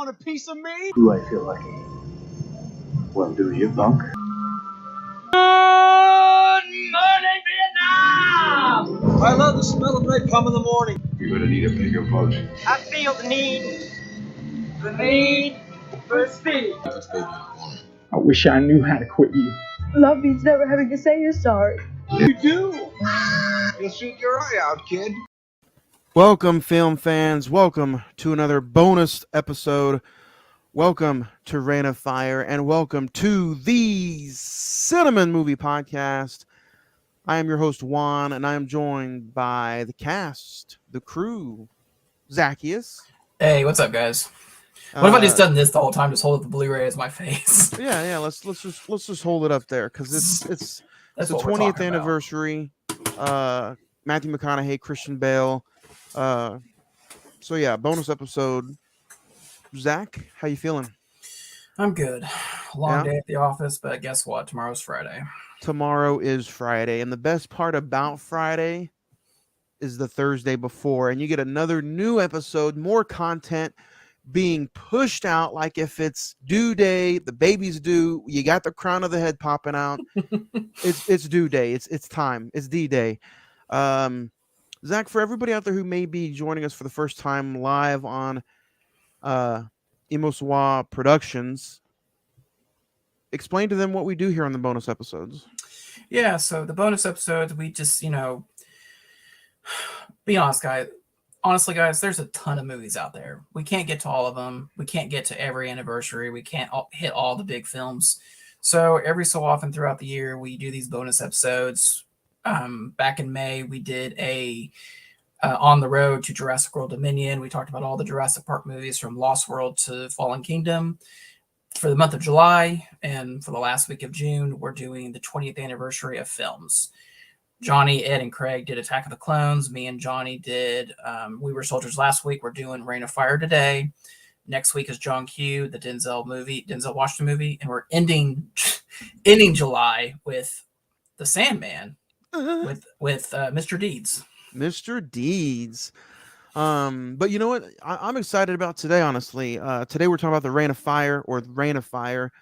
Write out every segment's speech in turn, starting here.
want a piece of me? Do I feel lucky? Well, do you, punk? Good morning, Vietnam! I love the smell of napalm in the morning. You're gonna need a bigger boat. I feel the need for speed. I wish I knew how to quit you. Love means never having to say you're sorry. You do. You'll shoot your eye out, kid. Welcome, film fans. Welcome to another bonus episode. Welcome to Rain of Fire, and welcome to the Cine-Men Movie Podcast. I am your host, Juan, and I am joined by the cast, the crew, Zacchaeus. Hey, what's up, guys? What if I just done this the whole time? Just hold up the Blu-ray as my face. Yeah. Let's just hold it up there because it's the what we're 20th talking anniversary. Matthew McConaughey, Christian Bale. So yeah, bonus episode. Zach, how you feeling? I'm good. Long day at the office, but guess what? Tomorrow's Friday. Tomorrow is Friday, and the best part about Friday is the Thursday before, and you get another new episode, more content being pushed out like if it's due day, the baby's due, you got the crown of the head popping out. It's due day. It's time. It's D-Day. Zach, for everybody out there who may be joining us for the first time live on Imoswa Productions, explain to them what we do here on the bonus episodes. Yeah, so the bonus episodes, we just, be honest, guys. Honestly, guys, there's a ton of movies out there. We can't get to all of them. We can't get to every anniversary. We can't hit all the big films. So every so often throughout the year, we do these bonus episodes. Back in May, we did a On the Road to Jurassic World Dominion. We talked about all the Jurassic Park movies from Lost World to Fallen Kingdom. For the month of July and for the last week of June, we're doing the 20th anniversary of films. Johnny, Ed, and Craig did Attack of the Clones. Me and Johnny did We Were Soldiers last week. We're doing Rain of Fire today. Next week is John Q, the Denzel Washington movie. And we're ending July with The Sandman with Mr. Deeds. Mr. Deeds. But you know what? I'm excited about today, honestly. Today we're talking about the Rain of Fire or the Rain of Fire.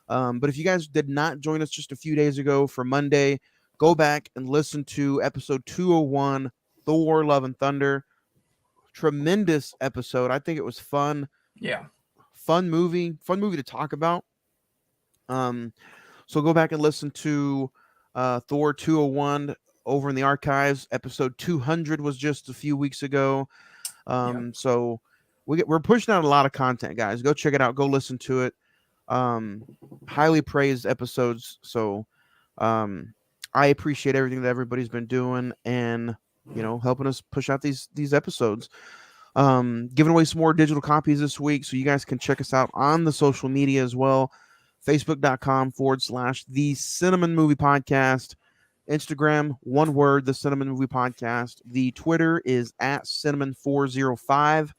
But if you guys did not join us just a few days ago for Monday, go back and listen to episode 201, Thor, Love and Thunder. Tremendous episode. I think it was fun. Yeah. Fun movie to talk about. So go back and listen to Thor 201 over in the archives. Episode 200 was just a few weeks ago. So we're pushing out a lot of content, guys. Go check it out. Go listen to it. Highly praised episodes. So I appreciate everything that everybody's been doing and helping us push out these episodes. Giving away some more digital copies this week, so you guys can check us out on the social media as well. Facebook.com/The Cine-Men Movie Podcast. Instagram, one word, The Cine-Men Movie Podcast. The Twitter is @Cine-Men405.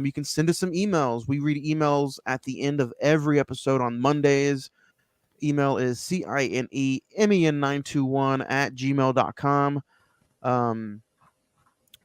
You can send us some emails. We read emails at the end of every episode on Mondays. Email is cinemen921@gmail.com.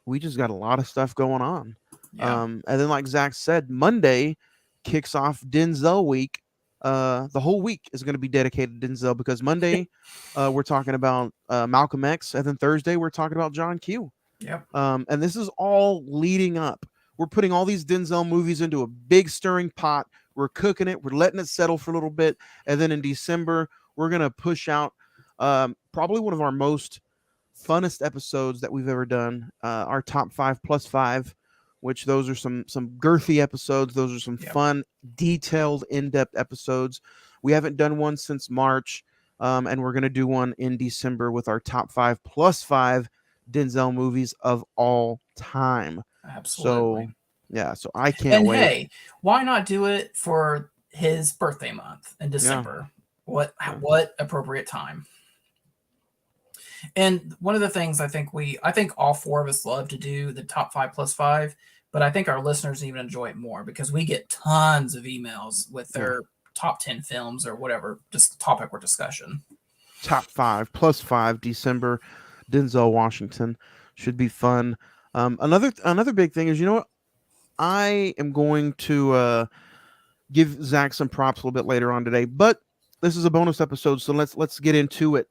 We just got a lot of stuff going on. Yeah. And then, like Zach said, Monday kicks off Denzel week. The whole week is going to be dedicated to Denzel because Monday we're talking about Malcolm X, and then Thursday we're talking about John Q. Yep. And this is all leading up. We're putting all these Denzel movies into a big stirring pot. We're cooking it. We're letting it settle for a little bit. And then in December, we're going to push out probably one of our most funnest episodes that we've ever done, our top 5 plus 5, which those are some girthy episodes. Those are some fun, detailed, in-depth episodes. We haven't done one since March, and we're going to do one in December with our top 5 plus 5 Denzel movies of all time. Absolutely. So I can't wait. Hey, why not do it for his birthday month in December? Yeah. What appropriate time? And one of the things I think all 4 of us love to do the top 5 plus 5, but I think our listeners even enjoy it more because we get tons of emails with their top 10 films or whatever, just topic or discussion. Top 5 plus 5 December, Denzel Washington should be fun. Another big thing is, I am going to give Zach some props a little bit later on today. But this is a bonus episode, so let's get into it.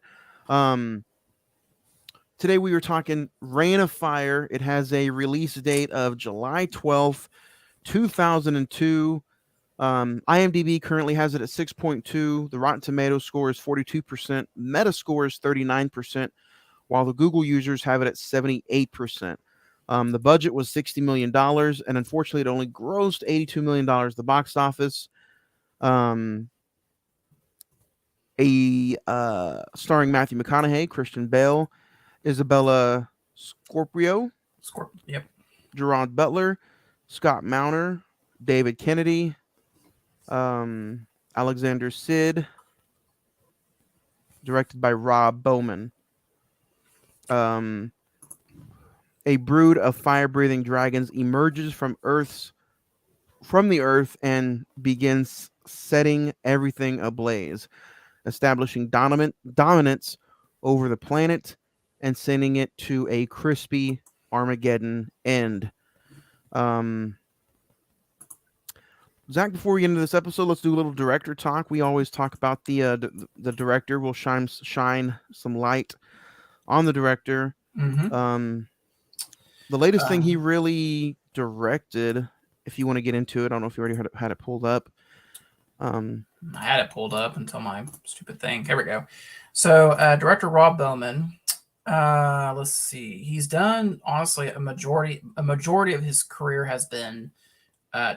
Today we were talking Reign of Fire. It has a release date of July 12th, 2002. IMDb currently has it at 6.2. The Rotten Tomatoes score is 42%. Metascore is 39%, while the Google users have it at 78%. The budget was $60 million, and unfortunately it only grossed $82 million at the box office. Starring Matthew McConaughey, Christian Bale, Isabella Scorpio, Yep. Gerard Butler, Scott Mauner, David Kennedy, Alexander Sid, directed by Rob Bowman. A brood of fire-breathing dragons emerges from the earth and begins setting everything ablaze, establishing dominance over the planet and sending it to a crispy Armageddon end. Zach, before we get into this episode, let's do a little director talk. We always talk about the director. We'll shine some light on the director. Mm-hmm. The latest thing he really directed, if you want to get into it, I don't know if you already had it pulled up. I had it pulled up until my stupid thing. Here we go. So, director Rob Bowman. Let's see. He's done, honestly, a majority of his career has been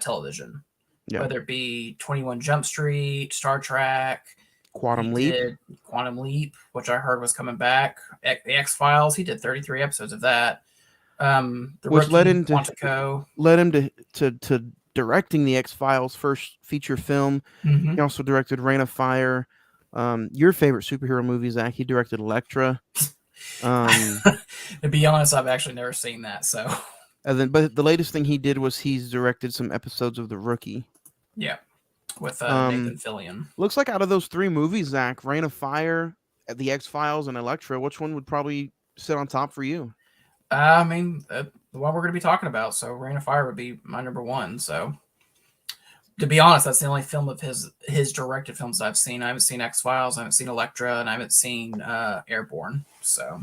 television. Yeah. Whether it be 21 Jump Street, Star Trek, Quantum Leap, which I heard was coming back. The X-Files, he did 33 episodes of that. Which led him Quantico. to directing the X-Files first feature film. Mm-hmm. He also directed Reign of Fire. Your favorite superhero movie, Zach, he directed Elektra. To be honest, I've actually never seen that. So, but the latest thing he did was he's directed some episodes of The Rookie. Yeah, with Nathan Fillion. Looks like out of those three movies, Zach, Reign of Fire, The X-Files, and Elektra, which one would probably sit on top for you? I mean, the one we're going to be talking about. So, Reign of Fire would be my number one. So, to be honest, that's the only film of his directed films I've seen. I haven't seen X-Files, I haven't seen Elektra, and I haven't seen Airborne. So,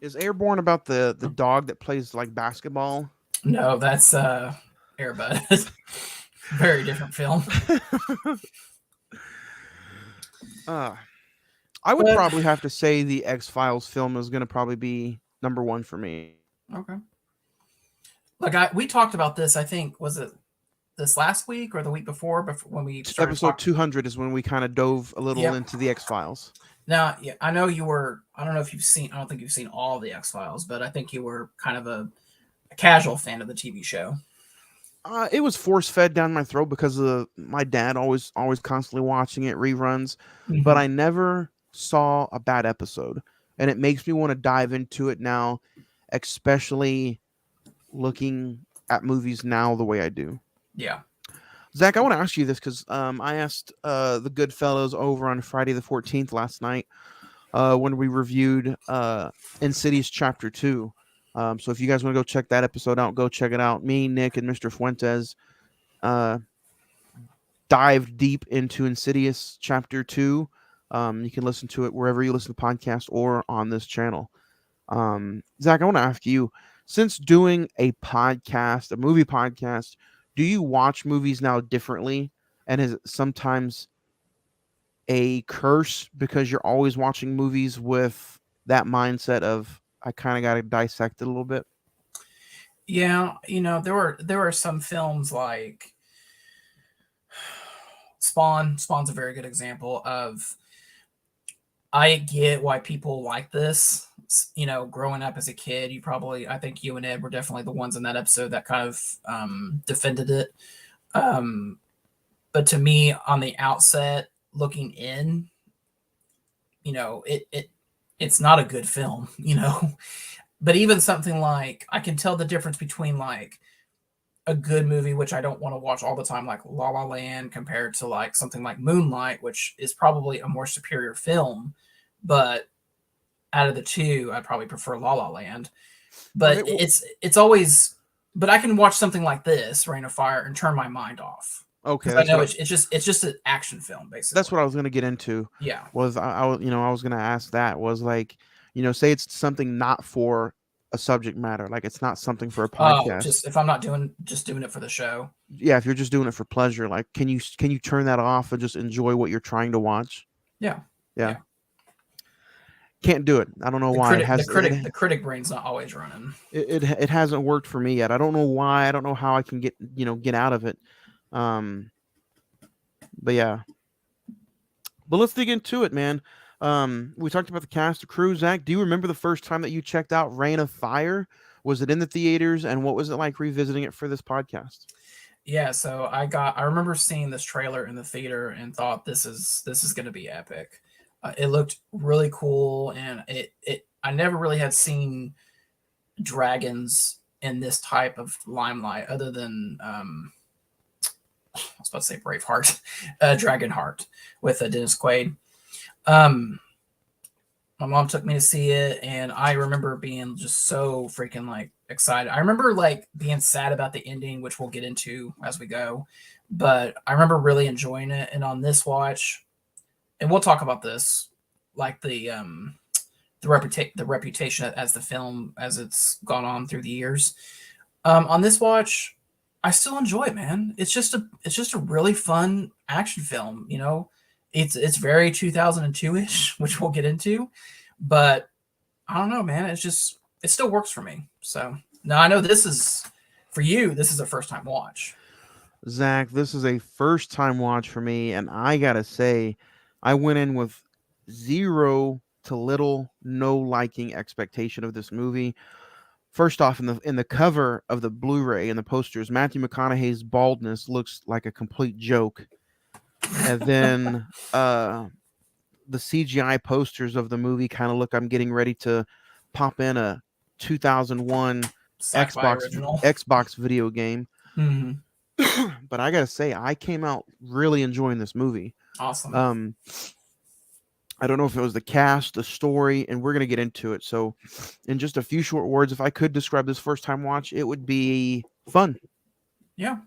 is Airborne about the dog that plays like basketball? No, that's Airbud. Very different film. I would probably have to say the X-Files film is going to probably be number one for me. Okay. Like we talked about this, I think, was it this last week or the week before when we started episode 200 is when we kind of dove a little into the X-Files. Now, yeah, I know you were, I don't think you've seen all the X-Files, but I think you were kind of a casual fan of the TV show. It was force-fed down my throat because my dad always constantly watching it, reruns, but I never saw a bad episode, and it makes me want to dive into it now, especially looking at movies now the way I do. Yeah. Zach, I want to ask you this because I asked the good fellows over on Friday the 14th last night when we reviewed Insidious Chapter 2. So if you guys want to go check that episode out, go check it out. Me, Nick, and Mr. Fuentes dived deep into Insidious Chapter 2. You can listen to it wherever you listen to podcasts or on this channel. Zach, I want to ask you, since doing a movie podcast, do you watch movies now differently? And is it sometimes a curse because you're always watching movies with that mindset of, I kind of got to dissect it a little bit? Yeah, there were some films like Spawn. Spawn's a very good example of, I get why people like this. Growing up as a kid, I think you and Ed were definitely the ones in that episode that kind of defended it. But to me, on the outset, looking in, it's not a good film, But even something like, I can tell the difference between like a good movie, which I don't want to watch all the time, like La La Land, compared to like something like Moonlight, which is probably a more superior film. But out of the two, I'd probably prefer La La Land. But it's always, but I can watch something like this, Reign of Fire, and turn my mind off. Okay, because I that's know what it's just an action film that's basically. what I was gonna get into. Yeah. Was I was gonna ask that was like, say it's something not for a subject matter, like it's not something for a Oh, podcast. just if I'm not doing it for the show. Yeah, if you're just doing it for pleasure, like can you turn that off and just enjoy what you're trying to watch? Yeah. Yeah, Yeah. can't do it. I don't know why The critic brain's not always running. it hasn't worked for me yet. I don't know why. I don't know how I can get out of it. Um, but yeah, but let's dig into it, man. We talked about the cast, the crew. Zach, do you remember the first time that you checked out Reign of Fire? Was it in the theaters, and what was it like revisiting it for this podcast? Yeah, so I remember seeing this trailer in the theater and thought this is going to be epic. It looked really cool, and it I never really had seen dragons in this type of limelight other than I was about to say Braveheart, Dragonheart with Dennis Quaid. Um, my mom took me to see it, and I remember being just so freaking like excited. I remember like being sad about the ending, which we'll get into as we go, but I remember really enjoying it. And on this watch, and we'll talk about this, like the reputation as the film as it's gone on through the years. On this watch, I still enjoy it, man. It's just a really fun action film. You know, it's very 2002 ish, which we'll get into, but I don't know, man. It still works for me. So now I know this is for you. This is a first time watch. Zach, this is a first time watch for me, and I gotta say, I went in with zero to little no liking expectation of this movie. First off, in the cover of the Blu-ray and the posters, Matthew McConaughey's baldness looks like a complete joke. And then the CGI posters of the movie kind of look I'm getting ready to pop in a 2001 Sci-fi original. Xbox video game. Mm-hmm. But I got to say I came out really enjoying this movie. Awesome. I don't know if it was the cast, the story, and we're going to get into it. So, in just a few short words, if I could describe this first time watch, it would be fun. Yeah.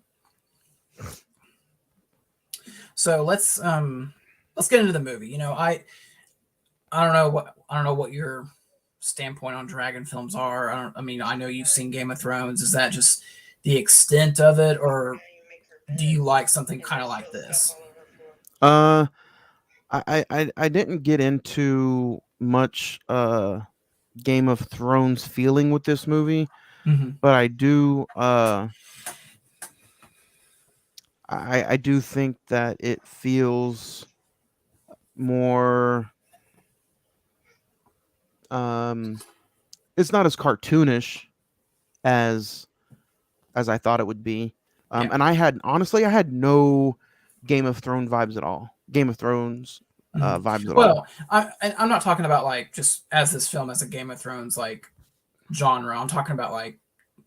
So let's get into the movie. You know, I don't know what your standpoint on dragon films are. I mean, I know you've seen Game of Thrones. Is that just the extent of it, or do you like something kind of like this? Uh, I didn't get into much Game of Thrones feeling with this movie, Mm-hmm. but I do I do think that it feels more it's not as cartoonish as I thought it would be. Yeah. And I had no Game of Thrones vibes at all. Game of Thrones vibes at all. Well, I'm not talking about like just as this film as a Game of Thrones like genre. I'm talking about like,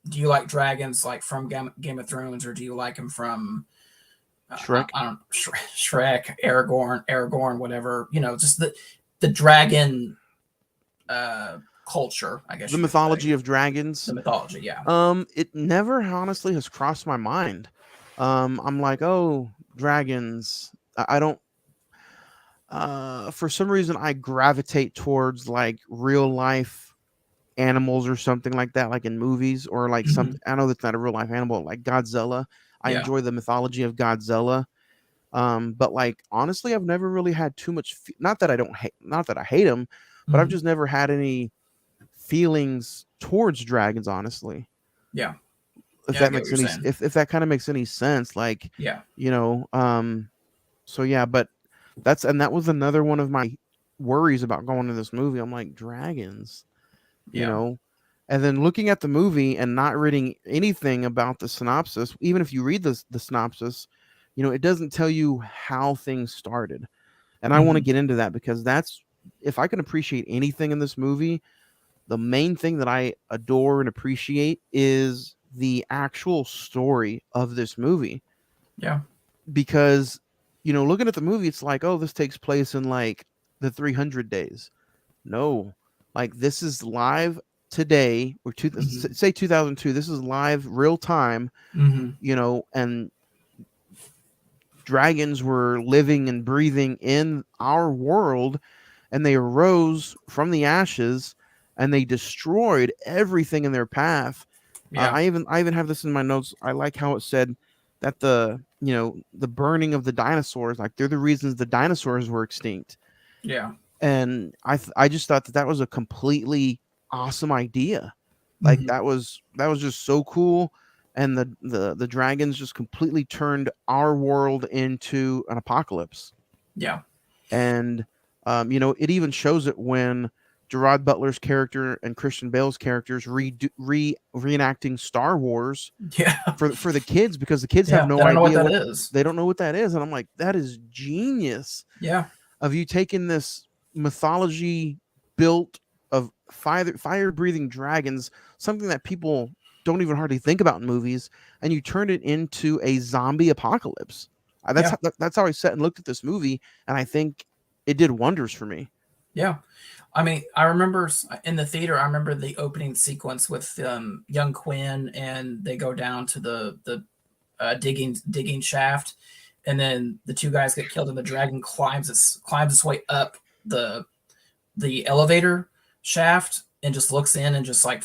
do you like dragons like from Game of Thrones, or do you like them from Shrek. I don't Shrek, Aragorn, whatever. You know, just the dragon culture, I guess. The mythology of dragons. The mythology, yeah. It never honestly has crossed my mind. I'm like, oh, dragons. I don't. For some reason, I gravitate towards like real life animals or something like that, like in movies or like something. I know that's not a real life animal, like Godzilla. I enjoy the mythology of Godzilla. But like honestly, I've never really had too much. Not that I hate them, but I've just never had any feelings towards dragons. Honestly, yeah. If that makes any if that kind of makes any sense, like you know, so yeah, but that was another one of my worries about going to this movie. I'm like dragons, you know. And then looking at the movie and not reading anything about the synopsis, even if you read the synopsis, you know, it doesn't tell you how things started. And I want to get into that because that's, if I can appreciate anything in this movie, the main thing that I adore and appreciate is the actual story of this movie. Yeah. Because, you know, looking at the movie, it's like, oh, this takes place in like the 300 days. No, like this is live today, or say 2002. This is live, real time. You know, and dragons were living and breathing in our world, and they arose from the ashes, and they destroyed everything in their path. Yeah. I even have this in my notes. I like how it said that the burning of the dinosaurs, like they're the reasons the dinosaurs were extinct. Yeah. And I just thought that that was a completely awesome idea. Like Mhm. that was just so cool. And the dragons just completely turned our world into an apocalypse. Yeah. And it even shows it when Gerard Butler's character and Christian Bale's characters reenacting Star Wars Yeah. for the kids, because the kids have Yeah. no They don't know what idea that is. they don't know what that is. And I'm like, that is genius Yeah. of you taking this mythology built of fire breathing dragons, something that people don't even hardly think about in movies, and you turned it into a zombie apocalypse. Yeah. That's how I sat and looked at this movie, and I think it did wonders for me. Yeah. I mean, I remember in the theater, I remember the opening sequence with young Quinn, and they go down to the digging shaft, and then the two guys get killed, and the dragon climbs its way up the elevator shaft and just looks in and just like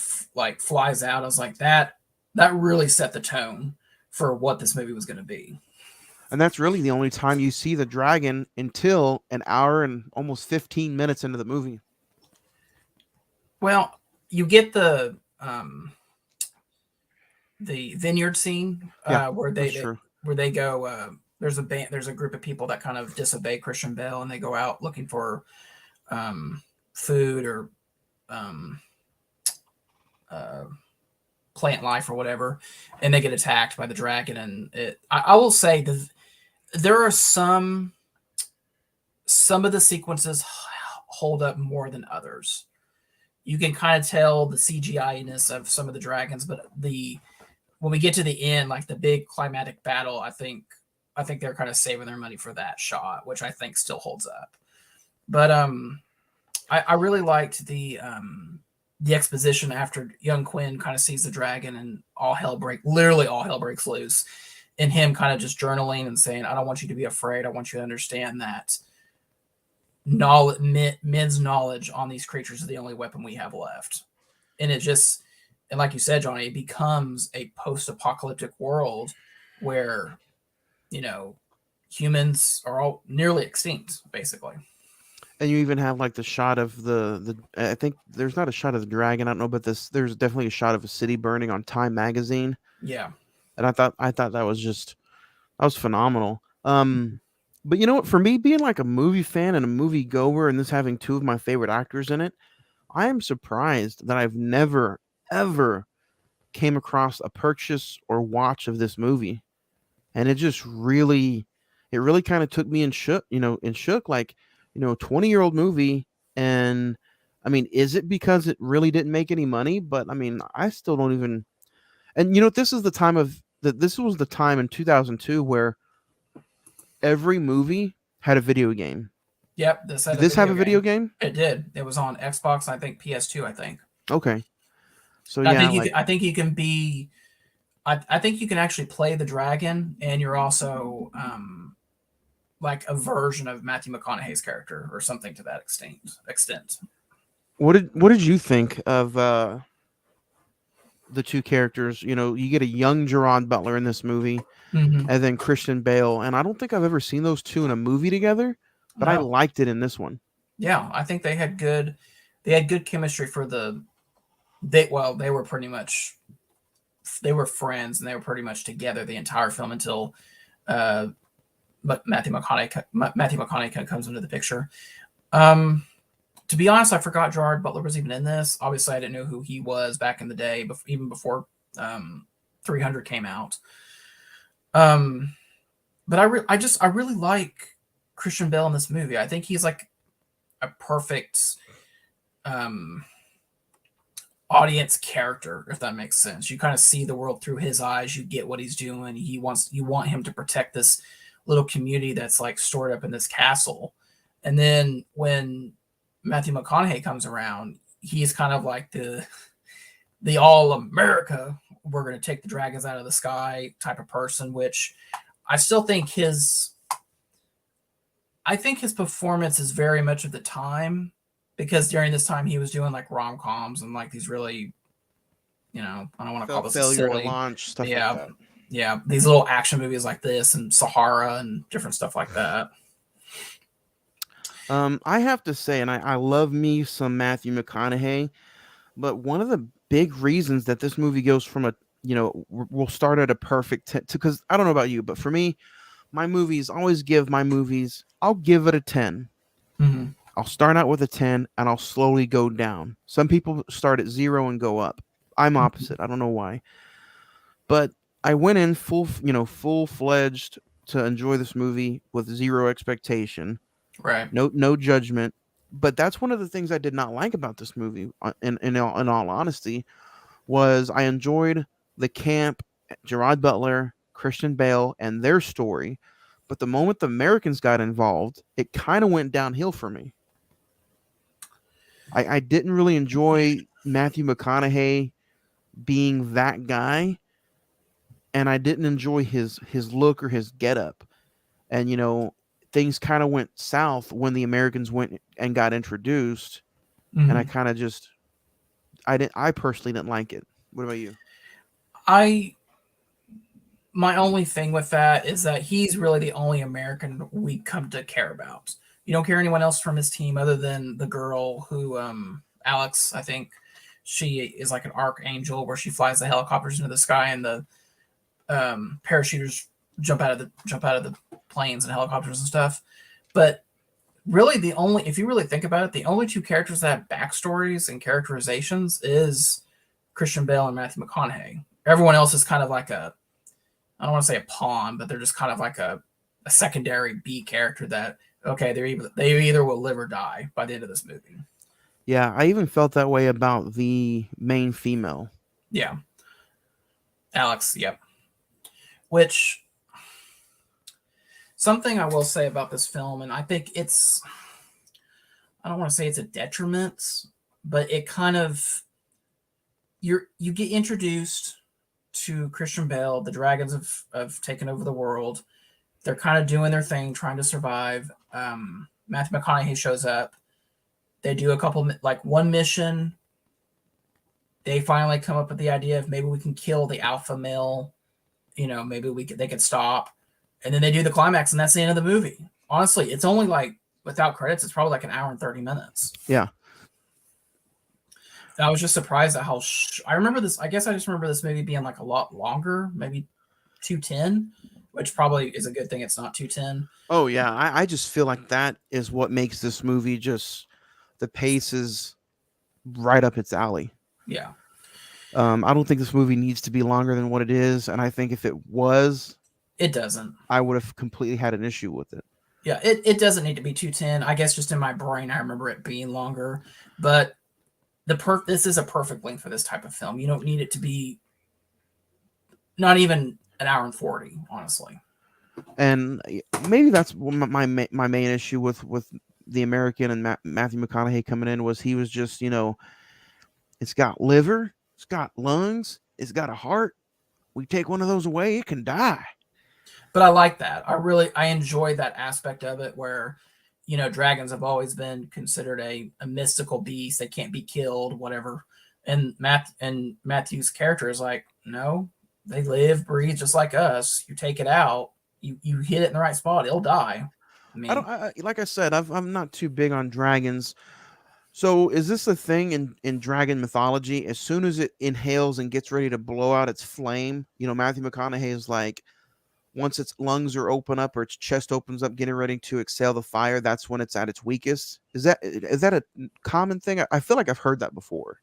flies out. I was like, that really set the tone for what this movie was going to be. And that's really the only time you see the dragon until an hour and almost 15 minutes into the movie. Well, you get the vineyard scene Yeah, where that's true. they go. There's a group of people that kind of disobey Christian Bale, and they go out looking for food or plant life or whatever, and they get attacked by the dragon. And I will say that there are some of the sequences hold up more than others. You can kind of tell the CGI-ness of some of the dragons, but when we get to the end, like the big climatic battle, I think they're kind of saving their money for that shot, which I think still holds up. But I really liked the exposition after young Quinn kind of sees the dragon, and literally all hell breaks loose, and him kind of just journaling and saying, "I don't want you to be afraid. I want you to understand that men's knowledge on these creatures is the only weapon we have left." And and like you said, Johnny, it becomes a post-apocalyptic world where, humans are all nearly extinct, basically. And you even have like the shot of the I think there's not a shot of the dragon, I don't know, but there's definitely a shot of a city burning on Time magazine. Yeah. And I thought that was phenomenal. But you know what? For me, being like a movie fan and a movie goer, and this having two of my favorite actors in it, I am surprised that I've never ever came across a purchase or watch of this movie, and it really kind of took me and shook, like 20-year-old movie. And I mean, is it because it really didn't make any money? But I mean, I still don't even. And this is the time of that. This was the time in 2002 where every movie had a video game. Yep. This had Did this have a video game? It did. It was on Xbox. I think PS2. I think. Okay. So I yeah, think I think you can be. I think you can actually play the dragon, and you're also like a version of Matthew McConaughey's character or something to that extent. what did you think of the two characters? You get a young Gerard Butler in this movie, Mm-hmm. and then Christian Bale, and I don't think I've ever seen those two in a movie together, but I No. liked it in this one. Yeah, I think they had good chemistry for they were pretty much they were friends, and they were pretty much together the entire film until but Matthew McConaughey comes into the picture. To be honest, I forgot Gerard Butler was even in this. Obviously, I didn't know who he was back in the day, even before 300 came out. But I really like Christian Bale in this movie. I think he's like a perfect audience character, if that makes sense. You kind of see the world through his eyes. You get what he's doing. You want him to protect this little community that's like stored up in this castle. And then when Matthew McConaughey comes around, he's kind of like the all America, we're going to take the dragons out of the sky type of person, which I still think his I think his performance is very much of the time, because during this time he was doing like rom-coms and like these really, I don't want to call this a Failure to silly, launch stuff like yeah, that. yeah, these little action movies like this and Sahara and different stuff like that. I have to say, and I love me some Matthew McConaughey, but one of the big reasons that this movie goes from a, we'll start at a perfect 10, because I don't know about you, but for me, I'll give it a 10. Mm-hmm. I'll start out with a 10 and I'll slowly go down. Some people start at 0 and go up. I'm opposite. I don't know why. But I went in full-fledged to enjoy this movie with zero expectation, Right. no judgment. But that's one of the things I did not like about this movie. In all honesty, was I enjoyed the camp, Gerard Butler, Christian Bale, and their story. But the moment the Americans got involved, it kind of went downhill for me. I didn't really enjoy Matthew McConaughey being that guy, and I didn't enjoy his look or his getup. And things kind of went south when the Americans went and got introduced, and I Mm-hmm. kind of just I personally didn't like it. What about you? I My only thing with that is that he's really the only American we come to care about. You don't care anyone else from his team other than the girl who, Alex, I think she is like an archangel where she flies the helicopters into the sky and the parachuters jump out of the planes and helicopters and stuff. But really, if you really think about it, the only two characters that have backstories and characterizations is Christian Bale and Matthew McConaughey. Everyone else is kind of like I don't want to say a pawn, but they're just kind of like a secondary B character that, okay, they either will live or die by the end of this movie. Yeah, I even felt that way about the main female. Yeah. Alex, yep. Which, something I will say about this film, and I think I don't want to say it's a detriment, but it kind of, you get introduced to Christian Bale. The dragons have taken over the world. They're kind of doing their thing, trying to survive. Matthew McConaughey shows up. They do a couple, like one mission. They finally come up with the idea of maybe we can kill the alpha male. Maybe they could stop. And then they do the climax, and that's the end of the movie. Honestly, it's only like, without credits, it's probably like an hour and 30 minutes. Yeah. And I was just surprised at how I remember this. I guess I just remember this movie being like a lot longer, maybe 210, which probably is a good thing it's not 210. Oh yeah, I just feel like that is what makes this movie just, the pace is right up its alley. Yeah. I don't think this movie needs to be longer than what it is, and I think if it was, It doesn't. I would have completely had an issue with it. Yeah, it doesn't need to be 210. I guess just in my brain, I remember it being longer. But this is a perfect length for this type of film. You don't need it to be not even an hour and 40, honestly. And maybe that's my main issue with the American and Matthew McConaughey coming in, was he was just, it's got liver, it's got lungs, it's got a heart. We take one of those away, it can die. But I like that. I enjoy that aspect of it where, dragons have always been considered a mystical beast. They can't be killed, whatever. And Matthew's character is like, no, they live, breathe just like us. You take it out, you hit it in the right spot, it'll die. I mean, like I said, I'm not too big on dragons. So is this a thing in dragon mythology? As soon as it inhales and gets ready to blow out its flame, Matthew McConaughey is like, once its lungs are open up or its chest opens up, getting ready to exhale the fire, that's when it's at its weakest. Is that a common thing? I feel like I've heard that before.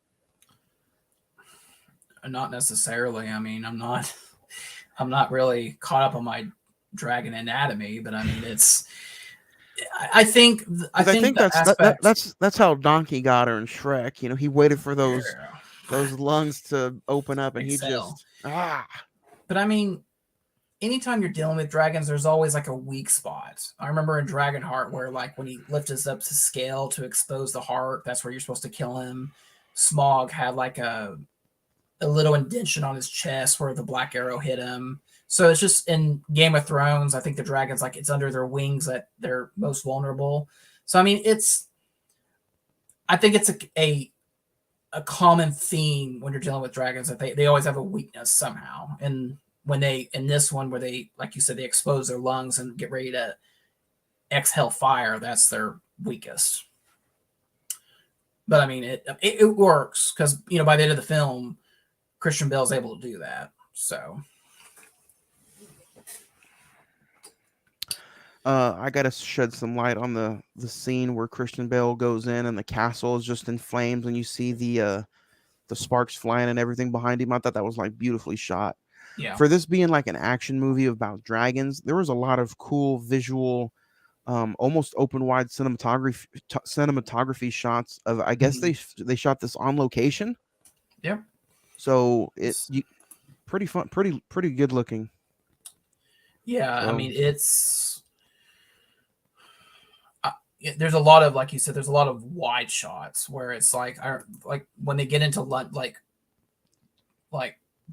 not necessarily. I mean, I'm not really caught up on my dragon anatomy, but I mean, I think that's how Donkey got her in Shrek. He waited for those lungs to open up, and Excel. he just But I mean, anytime you're dealing with dragons, there's always like a weak spot. I remember in Dragonheart where, like, when he lifts up his scale to expose the heart, that's where you're supposed to kill him. Smog had like a a little indention on his chest where the black arrow hit him. So it's just in Game of Thrones, I think the dragons, like, it's under their wings that they're most vulnerable. So I mean, I think it's a common theme when you're dealing with dragons, that they always have a weakness somehow. And when they, in this one where they, like you said, they expose their lungs and get ready to exhale fire, that's their weakest. But I mean, it works because, by the end of the film, Christian Bale's able to do that. So I gotta shed some light on the scene where Christian Bale goes in and the castle is just in flames, and you see the sparks flying and everything behind him. I thought that was like beautifully shot. yeah. For this being like an action movie about dragons, there was a lot of cool visual, almost open wide cinematography shots of. I guess they shot this on location. Yep. So pretty fun, pretty good looking. Yeah, So, I mean, there's a lot of, like you said, there's a lot of wide shots where it's like when they get into like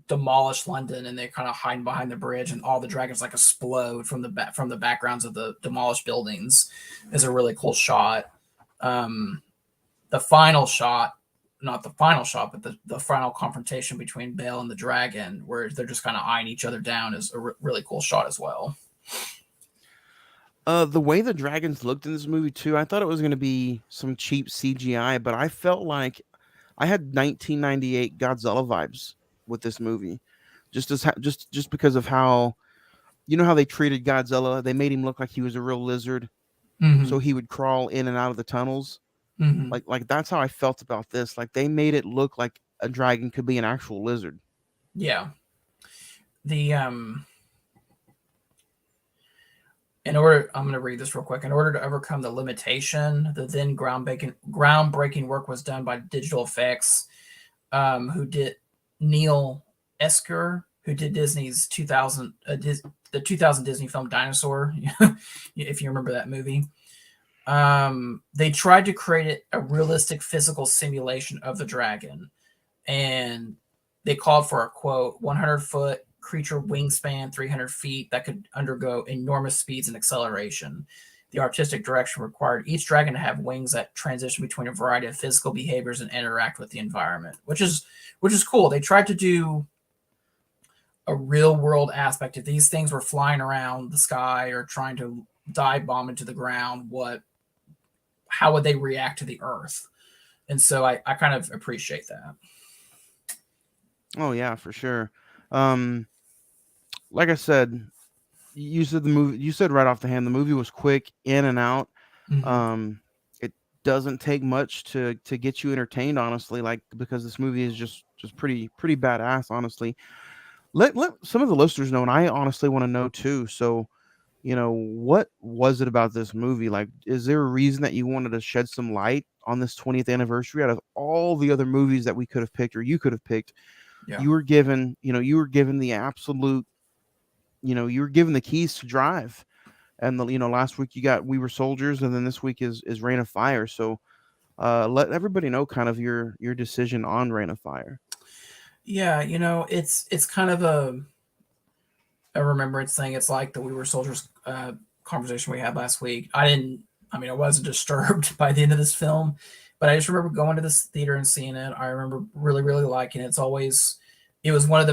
demolished London and they're kind of hiding behind the bridge and all the dragons like explode from the backgrounds of the demolished buildings is a really cool shot. The final shot, not the final shot, but the final confrontation between Bale and the dragon, where they're just kind of eyeing each other down, is a really cool shot as well. the way the dragons looked in this movie too, I thought it was going to be some cheap CGI, but I felt like I had 1998 Godzilla vibes with this movie, just because of how, how they treated Godzilla. They made him look like he was a real lizard, so he would crawl in and out of the tunnels. Like that's how I felt about this. Like they made it look like a dragon could be an actual lizard. Yeah. I'm going to read this real quick. In order to overcome the limitation, the then groundbreaking work was done by digital effects, who did Neil Esker, who did Disney's 2000 the 2000 Disney film Dinosaur, if you remember that movie. They tried to create a realistic physical simulation of the dragon, and they called for a, quote, 100-foot creature wingspan, 300 feet, that could undergo enormous speeds and acceleration. The artistic direction required each dragon to have wings that transition between a variety of physical behaviors and interact with the environment, which is cool. They tried to do a real world aspect. If these things were flying around the sky or trying to dive bomb into the ground, how would they react to the earth? And so I kind of appreciate that. Oh yeah, for sure. Like I said, you said right off the hand, the movie was quick, in and out. It doesn't take much to get you entertained, honestly, like, because this movie is just pretty badass, honestly. Let some of the listeners know, and I honestly want to know too. So, what was it about this movie? Like, is there a reason that you wanted to shed some light on this 20th anniversary out of all the other movies that we could have picked or you could have picked? Yeah. You were given the absolute, you were given the keys to drive. And last week you got We Were Soldiers, and then this week is Reign of Fire. So let everybody know kind of your decision on Reign of Fire. Yeah, it's kind of a remembrance thing. It's like the We Were Soldiers conversation we had last week. I wasn't disturbed by the end of this film, but I just remember going to this theater and seeing it. I remember really, really liking it. It's actually one of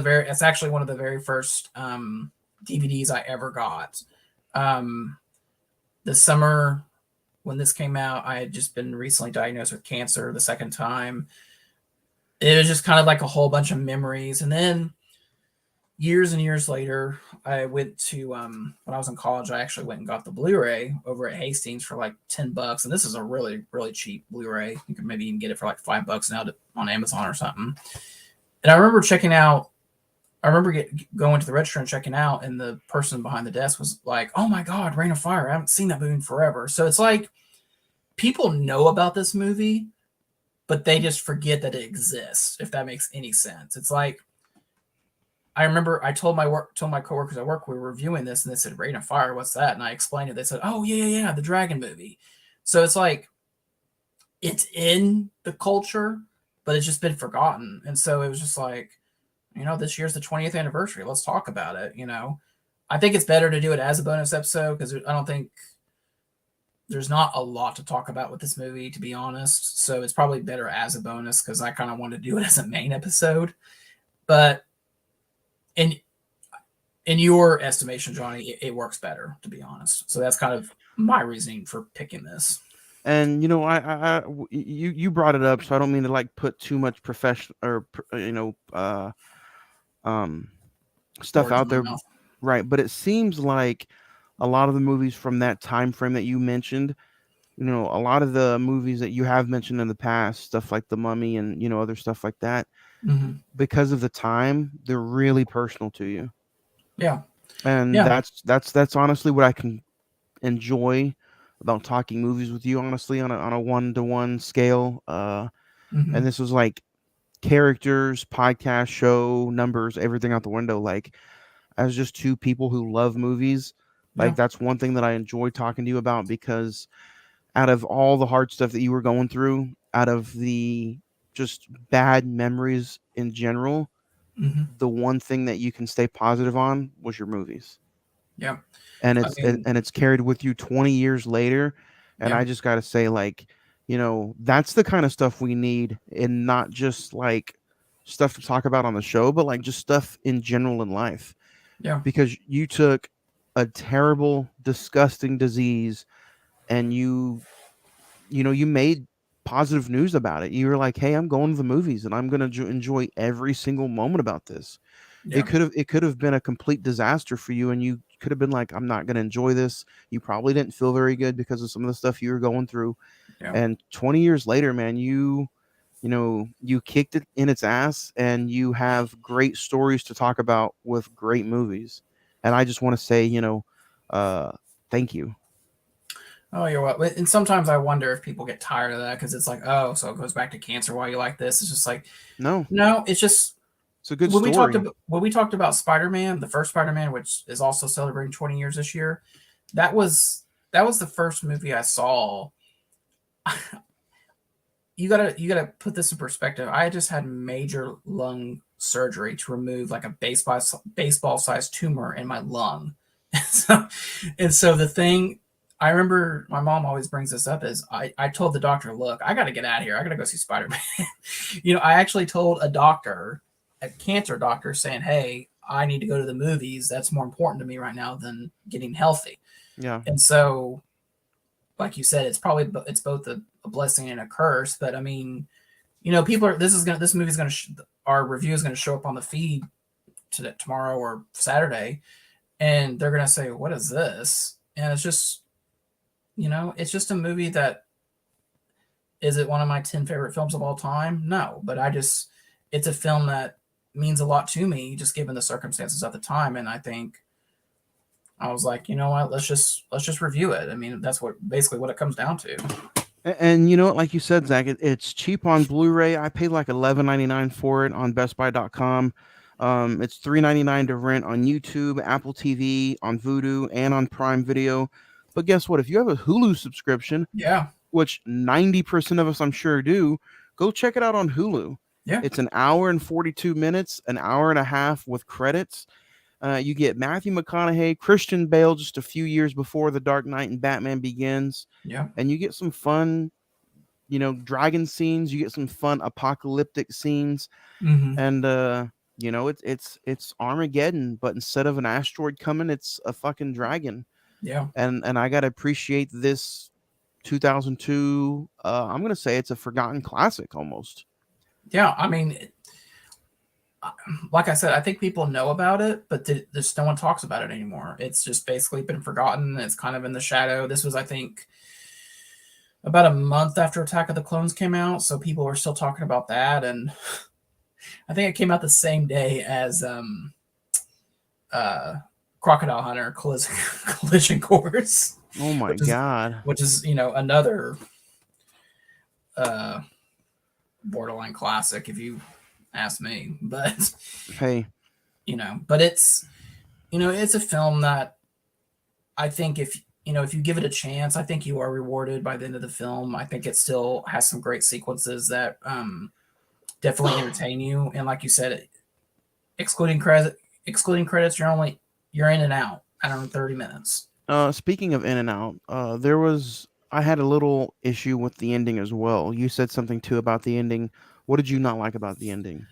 the very first DVDs I ever got. The summer when this came out, I had just been recently diagnosed with cancer the second time. It was just kind of like a whole bunch of memories. And then years and years later, I went to, when I was in college, I actually went and got the Blu-ray over at Hastings for like $10. And this is a really, really cheap Blu-ray. You can maybe even get it for like $5 now on Amazon or something. And I remember going to the register and checking out, and the person behind the desk was like, "Oh my God, Reign of Fire. I haven't seen that movie in forever." So it's like people know about this movie, but they just forget that it exists, if that makes any sense. It's like, I remember I told my coworkers at work we were reviewing this, and they said, "Reign of Fire, what's that?" And I explained it. They said, "Oh, yeah, the dragon movie." So it's like, it's in the culture, but it's just been forgotten. And so it was just like, this year's the 20th anniversary. Let's talk about it. I think it's better to do it as a bonus episode because I don't think there's not a lot to talk about with this movie, to be honest. So it's probably better as a bonus because I kind of want to do it as a main episode. But in your estimation, Johnny, it works better, to be honest. So that's kind of my reasoning for picking this. And you brought it up, so I don't mean to like put too much professional or stuff Words out in my there, mouth. right? But it seems like a lot of the movies from that time frame that you mentioned, a lot of the movies that you have mentioned in the past, stuff like The Mummy and other stuff like that, Mm-hmm. because of the time, they're really personal to you. Yeah. And Yeah. that's honestly what I can enjoy about talking movies with you, honestly, on a 1-to-1 scale. Mm-hmm. And this was like characters, podcast, show, numbers, everything out the window. Like, as just two people who love movies, Yeah. like that's one thing that I enjoy talking to you about, because out of all the hard stuff that you were going through, out of the just bad memories in general, Mm-hmm. the one thing that you can stay positive on was your movies. Yeah. And I mean, it's carried with you 20 years later. And yeah. I just got to say, like, that's the kind of stuff we need, and not just like stuff to talk about on the show, but like just stuff in general in life. Yeah. Because you took a terrible, disgusting disease and you made positive news about it. You were like, "Hey, I'm going to the movies and I'm going to enjoy every single moment about this." Yeah. It could have been a complete disaster for you, and you could have been like, "I'm not going to enjoy this." You probably didn't feel very good because of some of the stuff you were going through. Yeah. And 20 years later, man, you kicked it in its ass, and you have great stories to talk about with great movies. And I just want to say, thank you. Oh, you're welcome. And sometimes I wonder if people get tired of that because it's like, oh, so it goes back to cancer. Why you like this? It's just like, No, no, it's just it's a good when story. we talked about Spider-Man, the first Spider-Man, which is also celebrating 20 years this year. That was the first movie I saw. You gotta put this in perspective. I just had major lung surgery to remove like a baseball sized tumor in my lung. So the thing I remember my mom always brings this up is I told the doctor, look, I got to get out of here. I got to go see Spider-Man. I actually told a cancer doctor saying, hey, I need to go to the movies. That's more important to me right now than getting healthy. Yeah. And so, like you said, it's both a blessing and a curse. But I mean, this movie's going to, our review is going to show up on the feed tomorrow or Saturday. And they're going to say, what is this? And it's just, it's just a movie that, is it one of my 10 favorite films of all time? No, but it's a film that means a lot to me, just given the circumstances at the time. And I think I was like, you know what, let's just review it. I mean, that's basically what it comes down to. And like you said, Zach, it's cheap on Blu-ray. I paid like $11.99 for it on BestBuy.com. It's $3.99 to rent on YouTube, Apple TV, on Vudu, and on Prime Video. But guess what? If you have a Hulu subscription, Yeah, which 90% of us I'm sure do, go check it out on Hulu. yeah, It's an hour and 42 minutes, an hour and a half with credits. You get Matthew McConaughey, Christian Bale just a few years before The Dark Knight and Batman Begins. yeah, And you get some fun, dragon scenes. You get some fun apocalyptic scenes. mm-hmm. And it's Armageddon, but instead of an asteroid coming, it's a fucking dragon. Yeah, And I gotta appreciate this 2002. I'm gonna say it's a forgotten classic almost. yeah. I mean, like I said, I think people know about it, but there's no one talks about it anymore. It's just basically been forgotten. It's kind of in the shadow. This was, I think, about a month after Attack of the Clones came out, so people were still talking about that. And I think it came out the same day as Crocodile Hunter Collision Course. Oh my god! Which is another borderline classic, if you ask me. But Hey, but it's it's a film that I think if you give it a chance, I think you are rewarded by the end of the film. I think it still has some great sequences that definitely entertain you. And like you said, excluding credits, you're in and out around 30 minutes. Speaking of In and Out, I had a little issue with the ending as well. You said something too about the ending. What did you not like about the ending?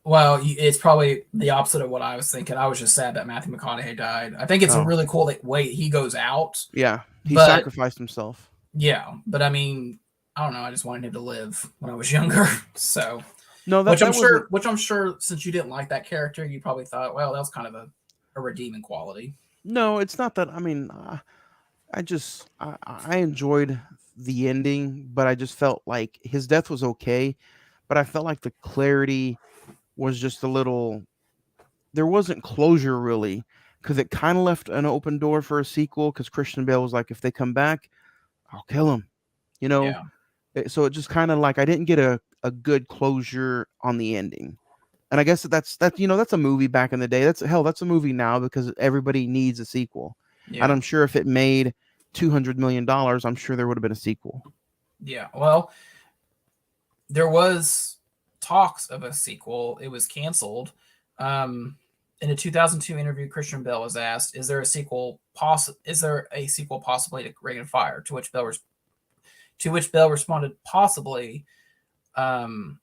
Well, it's probably the opposite of what I was thinking. I was just sad that Matthew McConaughey died. I think it's a Oh, really cool way he goes out, yeah, he but sacrificed himself. yeah, but I mean, I don't know. I just wanted him to live when I was younger. So, No, which I'm wasn't. sure, since you didn't like that character, you probably thought, well, that was kind of a redeeming quality. No, it's not that. I mean, I enjoyed the ending, but I just felt like his death was okay, but I felt like the clarity was just a little. There wasn't closure really, because it kind of left an open door for a sequel. Because Christian Bale was like, if they come back, I'll kill him. You know, Yeah, So it just kind of like I didn't get a good closure on the ending. And I guess that's a movie back in the day. That's a movie now because everybody needs a sequel. And yeah, I'm sure if it made $200 million, I'm sure there would have been a sequel. yeah. Well, there was talks of a sequel. It was canceled. In a 2002 interview, Christian Bale was asked, "Is there a sequel? Is there a sequel possibly to Ring of Fire?" To which Bell responded, "Possibly." Um,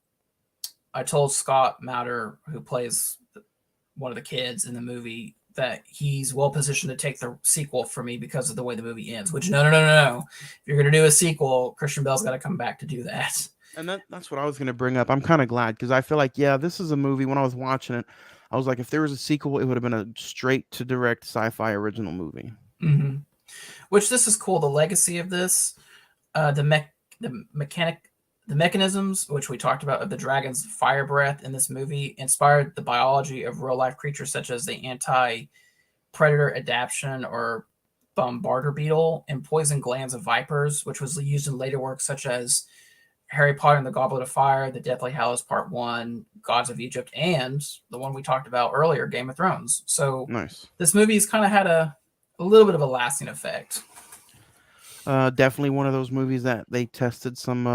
I told Scott Matter, who plays one of the kids in the movie, that he's well positioned to take the sequel for me because of the way the movie ends. Which no. If you're gonna do a sequel, Christian Bale's got to come back to do that. And that's what I was going to bring up. I'm kind of glad because I feel like, yeah, this is a movie. When I was watching it, I was like, if there was a sequel, it would have been a straight to direct sci-fi original movie. Mm-hmm. Which this is cool. The legacy of this, the mechanisms, which we talked about, of the dragon's fire breath in this movie inspired the biology of real life creatures such as the anti-predator adaptation or bombarder beetle and poison glands of vipers, which was used in later works such as Harry Potter and the Goblet of Fire, The Deathly Hallows Part 1, Gods of Egypt, and the one we talked about earlier, Game of Thrones. So Nice. this movie's kind of had a little bit of a lasting effect. Definitely one of those movies that they tested some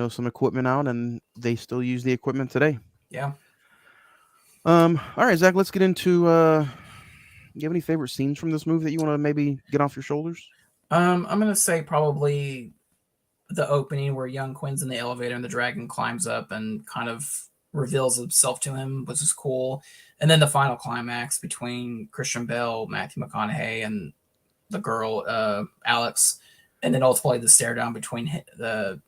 some equipment out, and they still use the equipment today. Yeah. All right, Zach, let's get into. You have any favorite scenes from this movie that you want to maybe get off your shoulders? I'm gonna say probably the opening where young Quinn's in the elevator and the dragon climbs up and kind of reveals himself to him, which is cool. And then the final climax between Christian Bale, Matthew McConaughey, and the girl Alex, and then ultimately the stare down between the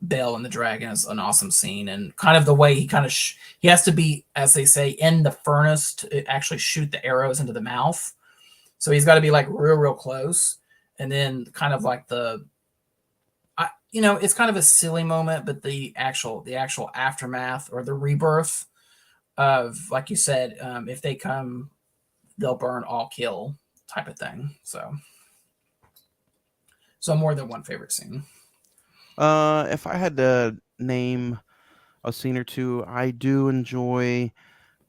Bale and the dragon is an awesome scene. And kind of the way he kind of he has to be, as they say, in the furnace to actually shoot the arrows into the mouth. So he's got to be like real close. And then kind of like it's kind of a silly moment, but the actual aftermath or the rebirth of, like you said, if they come, they'll burn, all kill type of thing. So more than one favorite scene. If I had to name a scene or two, I do enjoy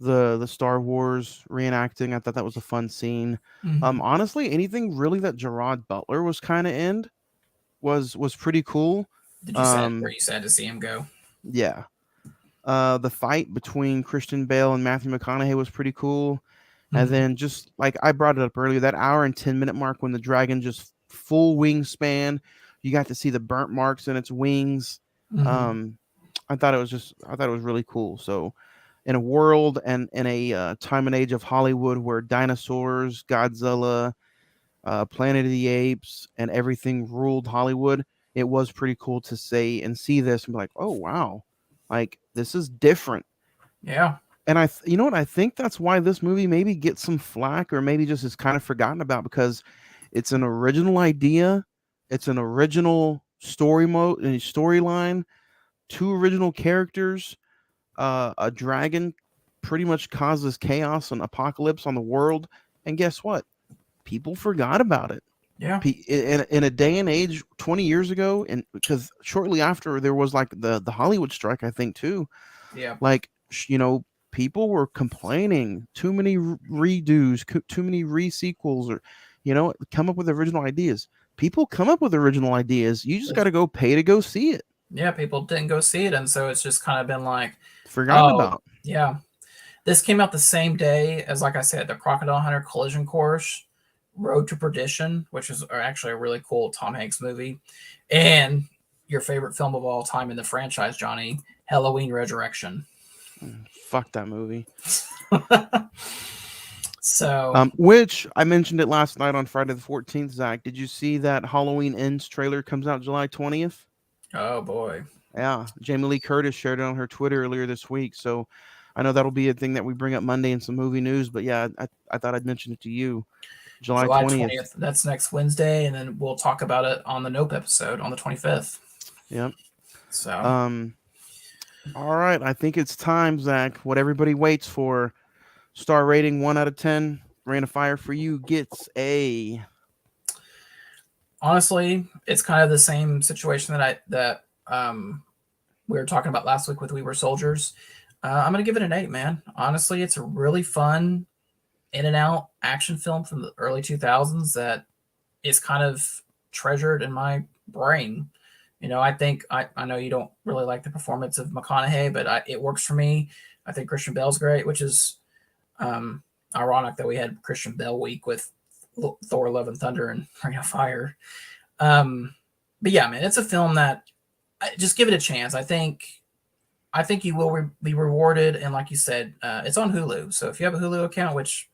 the Star Wars reenacting. I thought that was a fun scene. Mm-hmm. Honestly, anything really that Gerard Butler was kind of in was pretty cool. Were you sad to see him go? Yeah. The fight between Christian Bale and Matthew McConaughey was pretty cool. Mm-hmm. And then just like I brought it up earlier, that hour and 10-minute mark when the dragon just full wingspan, you got to see the burnt marks in its wings. Mm-hmm. I thought it was really cool. So in a world and in a time and age of Hollywood where dinosaurs, Godzilla, Planet of the Apes, and everything ruled Hollywood, it was pretty cool to say and see this and be like, oh wow, like this is different. Yeah. And you know what, I think that's why this movie maybe gets some flack or maybe just is kind of forgotten about, because it's an original idea, it's an original storyline, two original characters, a dragon pretty much causes chaos and apocalypse on the world, and guess what, people forgot about it. Yeah. In a day and age 20 years ago, and because shortly after there was like the Hollywood strike, I think too. Yeah. Like, people were complaining too many redos, too many re-sequels, or come up with original ideas. People come up with original ideas. You just got to go pay to go see it. Yeah, people didn't go see it, and so it's just kind of been like forgotten about. Yeah. This came out the same day as, like I said, the Crocodile Hunter Collision Course, Road to Perdition, which is actually a really cool Tom Hanks movie, and your favorite film of all time in the franchise, Johnny, Halloween Resurrection. Fuck that movie. So, Which I mentioned it last night on Friday the 14th. Zach, did you see that Halloween Ends trailer comes out July 20th? oh boy. Yeah, Jamie Lee Curtis shared it on her Twitter earlier this week. So I know that'll be a thing that we bring up Monday in some movie news. But yeah, I thought I'd mention it to you. July 20th. That's next Wednesday, and then we'll talk about it on the Nope episode on the 25th. Yep. So, all right. I think it's time, Zach. What everybody waits for. Star rating 1 out of 10. Rain of Fire for you gets a. Honestly, it's kind of the same situation that we were talking about last week with We Were Soldiers. I'm gonna give it an 8, man. Honestly, it's a really fun in and out action film from the early 2000s that is kind of treasured in my brain. I think I know you don't really like the performance of McConaughey, but it works for me. I think Christian Bale's great, which is ironic that we had Christian Bale week with Thor: Love and Thunder and Ring of Fire. But yeah, man, it's a film that just give it a chance. I think you will be rewarded, and like you said, it's on Hulu. So if you have a Hulu account, which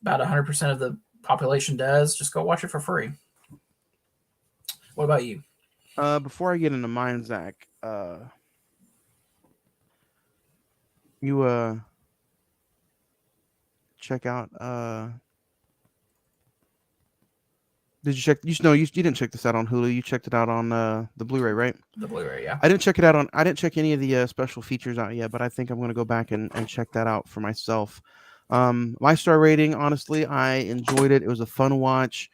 about 100% of the population does, just go watch it for free. What about you? Before I get into mine, Zach, you check out did you check you didn't check this out on Hulu, you checked it out on the Blu-ray, right? The Blu-ray, yeah. I didn't check any of the special features out yet, but I think I'm going to go back and check that out for myself. My star rating, honestly, I enjoyed it. It was a fun watch.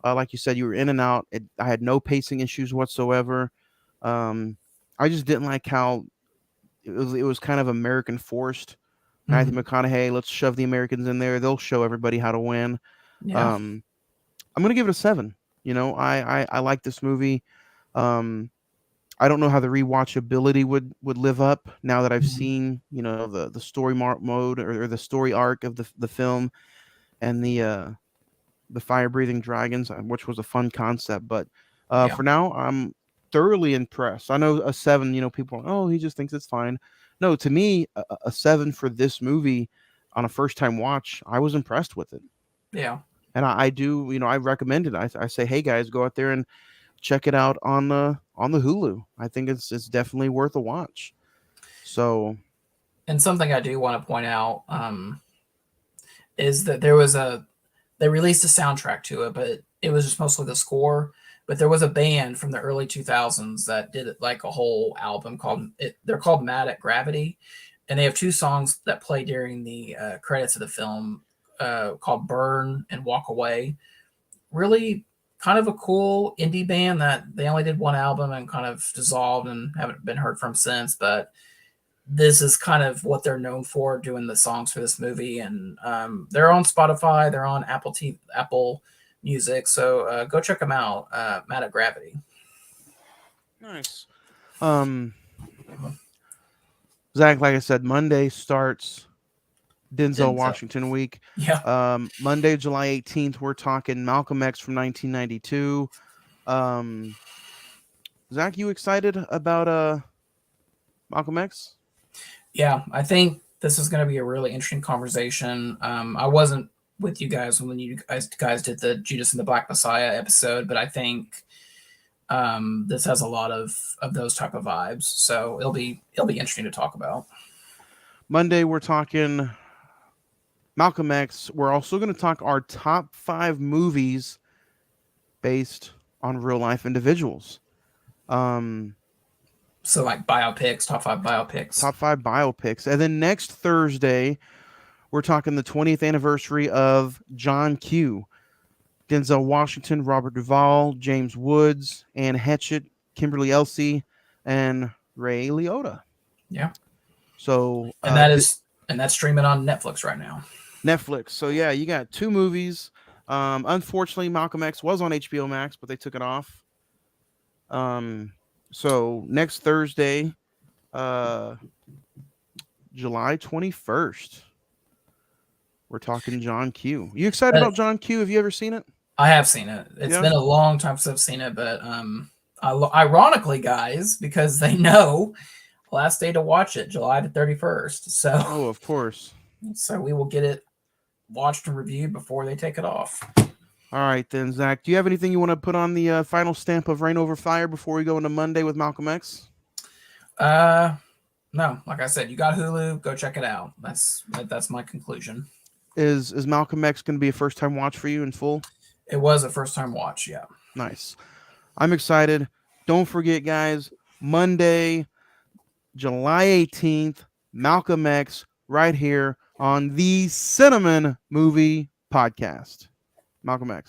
Like you said, you were in and out. I had no pacing issues whatsoever. I just didn't like how it was kind of American forced. Matthew McConaughey, let's shove the Americans in there. They'll show everybody how to win. Yeah. I'm gonna give it a 7. I like this movie. I don't know how the rewatchability would live up now that I've seen the story mode or the story arc of the film and the fire breathing dragons, which was a fun concept. But for now, I'm thoroughly impressed. I know a 7. People are, he just thinks it's fine. No, to me, a 7 for this movie on a first time watch, I was impressed with it. Yeah. And I do, I recommend it. I say, hey guys, go out there and check it out on the Hulu. I think it's definitely worth a watch. So, and something I do want to point out is that they released a soundtrack to it, but it was just mostly the score. But there was a band from the early 2000s that did like a whole album they're called Mad at Gravity. And they have 2 songs that play during the credits of the film called Burn and Walk Away. Really kind of a cool indie band that they only did 1 album and kind of dissolved and haven't been heard from since. But this is kind of what they're known for, doing the songs for this movie. And they're on Spotify. They're on Apple Music. So go check them out. Mad at Gravity. Nice. Zach, like I said, Monday starts Denzel Washington week. Yeah. Monday, July 18th, we're talking Malcolm X from 1992. Zach, you excited about Malcolm X? Yeah, I think this is going to be a really interesting conversation. I wasn't with you guys when you guys did the Judas and the Black Messiah episode, but I think this has a lot of those type of vibes. So it'll be interesting to talk about. Monday, we're talking Malcolm X. We're also going to talk our top 5 movies based on real life individuals. So like biopics, top 5 biopics. Top 5 biopics. And then next Thursday, we're talking the 20th anniversary of John Q. Denzel Washington, Robert Duvall, James Woods, Anne Hatchett, Kimberly Elsie, and Ray Liotta. Yeah. So and that's streaming on Netflix right now. Netflix. So yeah, you got 2 movies. Unfortunately, Malcolm X was on HBO Max, but they took it off. So next Thursday, July 21st. We're talking John Q. You excited about John Q? Have you ever seen it? I have seen it. It's been a long time since I've seen it, but ironically, guys, because they know last day to watch it, July the 31st. So, of course. So we will get it watched and reviewed before they take it off. All right, then, Zach. Do you have anything you want to put on the final stamp of Rain Over Fire before we go into Monday with Malcolm X? No. Like I said, you got Hulu. Go check it out. That's my conclusion. Is Malcolm X going to be a first-time watch for you in full? It was a first-time watch, yeah. Nice. I'm excited. Don't forget, guys, Monday, July 18th, Malcolm X, right here on the Cine-Men Movie Podcast. Malcolm X.